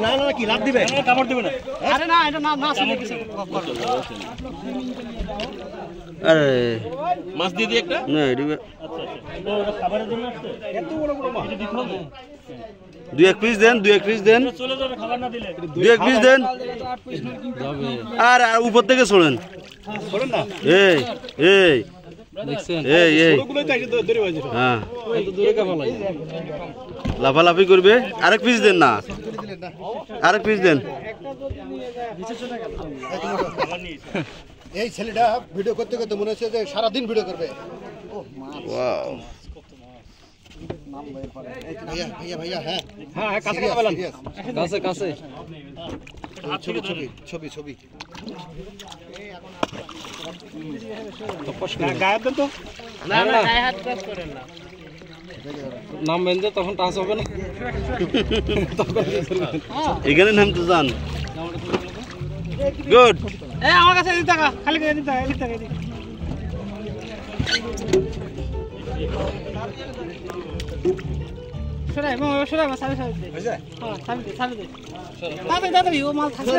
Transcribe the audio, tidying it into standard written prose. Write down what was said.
না না কি লাভ দিবে কামড় দিবে না আরে না এটা না না ছিল কিছু আরে মাছ দিয়ে দিই একটা না এটা আচ্ছা তো ওটা খাবারের জন্য আসছে এত বড় বড় মাছ এটা দিতে হবে দুই এক পিস দেন চলে যাবে খাবার না দিলে দুই এক পিস দেন আর উপর থেকে ছোড়েন করেন না এই এই দেখছেন এই এই ওগুলোই তো একটু দড়ি বাজি হ্যাঁ এত দূরে কেমন লাগে লাফালাফি করবে আরেক পিস দেন না আরেক পিস দেন এই ছেলেটা ভিডিও করতে করতে মনে হচ্ছে যে সারাদিন ভিডিও করবে ওয়াও ভাইয়া ভাইয়া ভাইয়া হ্যাঁ হ্যাঁ কাছে কথা বলেন কাছে কাছে ছবি ছবি ছবি ছবি গায়েব দেন তো না না গায়ে হাত টাচ করেন না নাম বেঁধে তখন টাচ হবে না তখন এখানে নামতে যান গুড এ আমার কাছে দিতে টাকা খালি করে দিতে এদিক টাকা দিই সরাই মো সরাই সামনে সামনে দে হইছে হ্যাঁ সামনে দে তাড়াতাড়ি ও মাল থাকছে